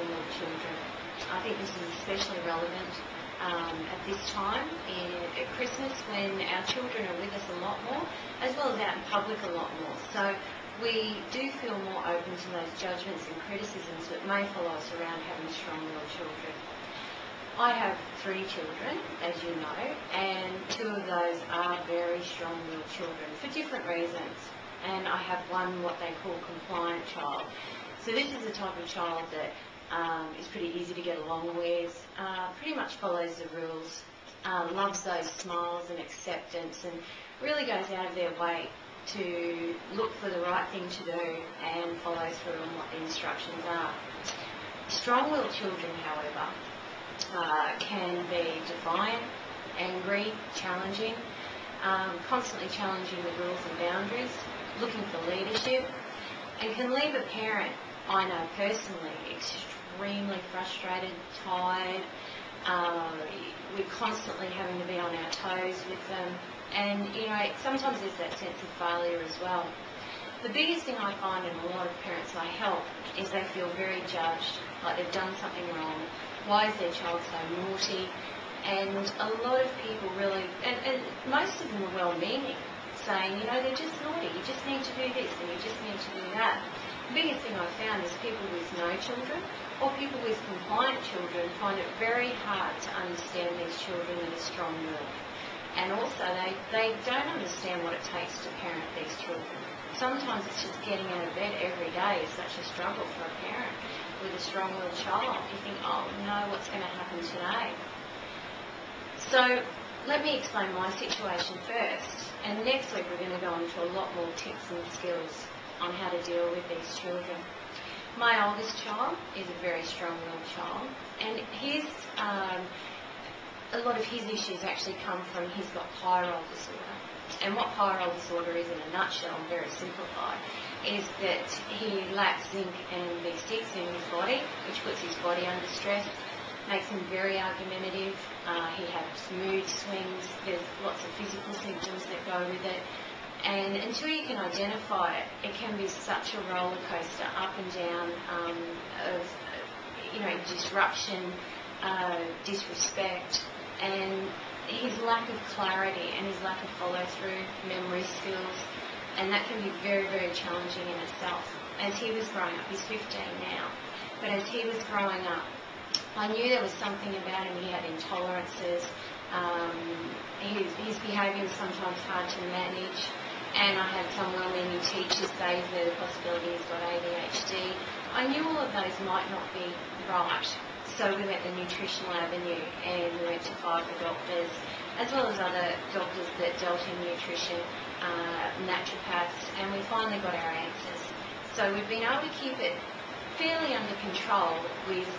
strong-willed children. I think this is especially relevant at this time at Christmas, when our children are with us a lot more, as well as out in public a lot more. So we do feel more open to those judgments and criticisms that may follow us around having strong-willed children. I have 3 children, as you know, and 2 of those are very strong-willed children for different reasons. And I have one what they call compliant child. So this is the type of child that is pretty easy to get along with, pretty much follows the rules, loves those smiles and acceptance, and really goes out of their way to look for the right thing to do and follow through on what the instructions are. Strong-willed children, however, can be defiant, angry, challenging, constantly challenging the rules and boundaries, looking for leadership, and can leave a parent, I know personally, extremely frustrated, tired. We're constantly having to be on our toes with them, and sometimes there's that sense of failure as well. The biggest thing I find in a lot of parents I help is they feel very judged, like they've done something wrong. Why is their child so naughty? And a lot of people really, and most of them are well-meaning, saying, they're just naughty, you just need to do this and you just need to do that. The biggest thing I've found is people with no children or people with compliant children find it very hard to understand these children that are strong-willed. And also they don't understand what it takes to parent these children. Sometimes it's just getting out of bed every day is such a struggle for a parent with a strong-willed child. You think, oh no, what's going to happen today? So let me explain my situation first. And next week we're going to go into a lot more tips and skills on how to deal with these children. My oldest child is a very strong-willed child, and a lot of his issues actually come from he's got pyrrole disorder. And what pyrrole disorder is in a nutshell, very simplified, is that he lacks zinc and B6 in his body, which puts his body under stress, makes him very argumentative. He has mood swings. There's lots of physical symptoms that go with it. And until you can identify it, it can be such a roller coaster up and down of disruption, disrespect, and his lack of clarity and his lack of follow-through, memory skills, and that can be very, very challenging in itself. As he was growing up, he's 15 now, but as he was growing up, I knew there was something about him. He had intolerances. His behaviour was sometimes hard to manage, and I had some well-meaning teachers say there's a possibility he's got ADHD. I knew all of those might not be right, so we went the nutritional avenue, and we went to 5 doctors, as well as other doctors that dealt in nutrition, naturopaths, and we finally got our answers. So we've been able to keep it fairly under control with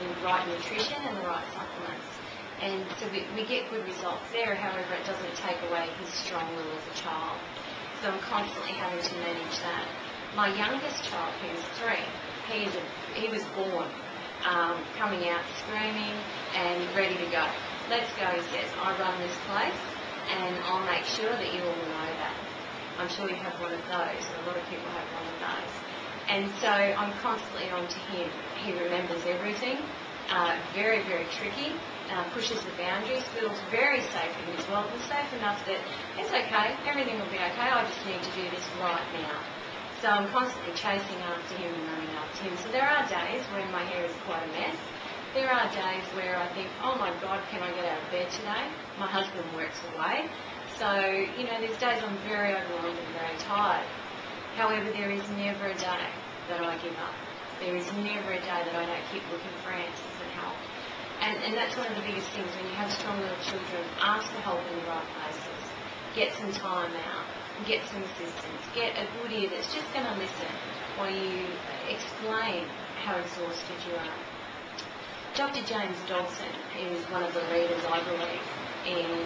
the right nutrition and the right supplements. And so we get good results there. However, it doesn't take away his strong will as a child. So I'm constantly having to manage that. My youngest child, who's 3, he was born coming out screaming and ready to go. Let's go, he says. I run this place and I'll make sure that you all know that. I'm sure you have one of those. A lot of people have one of those. And so I'm constantly on to him. He remembers everything. Very, very tricky. Pushes the boundaries. Feels very safe in his world. And safe enough that it's okay. Everything will be okay. I just need to do this right now. So I'm constantly chasing after him and running after him. So there are days when my hair is quite a mess. There are days where I think, oh my God, can I get out of bed today? My husband works away. So, there's days I'm very overwhelmed and very tired. However, there is never a day that I give up. There is never a day that I don't keep looking for answers and help. And that's one of the biggest things when you have strong-willed children. Ask for help in the right places. Get some time out. Get some assistance. Get a good ear that's just going to listen while you explain how exhausted you are. Dr. James Dodson is one of the leaders, I believe, in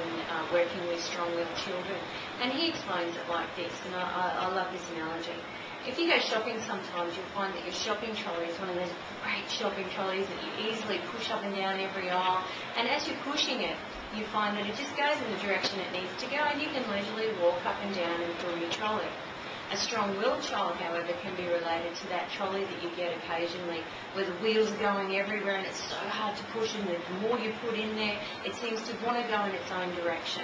working with strong-willed children. And he explains it like this, and I love this analogy. If you go shopping sometimes, you'll find that your shopping trolley is one of those great shopping trolleys that you easily push up and down every aisle. And as you're pushing it, you find that it just goes in the direction it needs to go, and you can leisurely walk up and down and fill your trolley. A strong-willed child, however, can be related to that trolley that you get occasionally where the wheels are going everywhere and it's so hard to push, and the more you put in there, it seems to want to go in its own direction.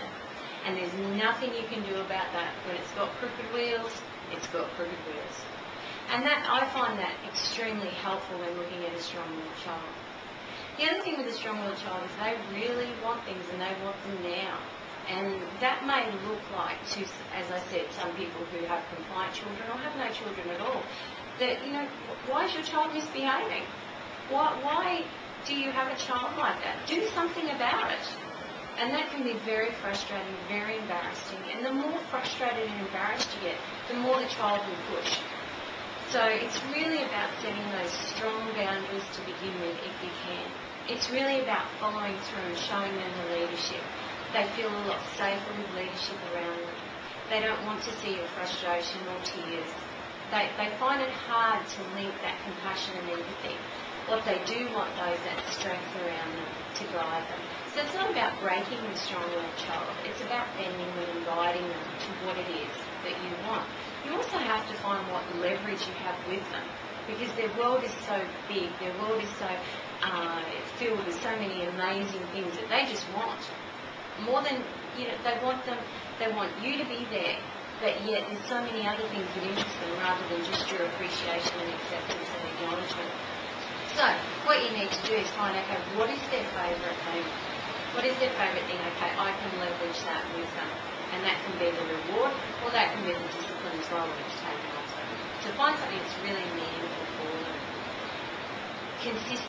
And there's nothing you can do about that. When it's got crooked wheels, it's got crooked wheels. And that, I find that extremely helpful when looking at a strong-willed child. The other thing with a strong-willed child is they really want things and they want them now. And that may look like, as I said, some people who have compliant children or have no children at all, that, why is your child misbehaving? Why do you have a child like that? Do something about it. And that can be very frustrating, very embarrassing. And the more frustrated and embarrassed you get, the more the child will push. So it's really about setting those strong boundaries to begin with if you can. It's really about following through and showing them the leadership. They feel a lot safer with leadership around them. They don't want to see your frustration or tears. They find it hard to link that compassion and empathy. What they do want, though, is that strength around them to guide them. So it's not about breaking the strong-willed child. It's about bending them and guiding them to what it is that you want. You also have to find what leverage you have with them, because their world is so big, their world is so filled with so many amazing things that they just want. More than, they want you to be there, but yet there's so many other things that interest them rather than just your appreciation and acceptance and acknowledgement. So what you need to do is find out, okay, what is their favourite thing? What is their favourite thing? Okay, I can leverage that with them. And that can be the reward, or that can be the discipline as well, which is taken off them. So find something that's really meaningful for them. Consistent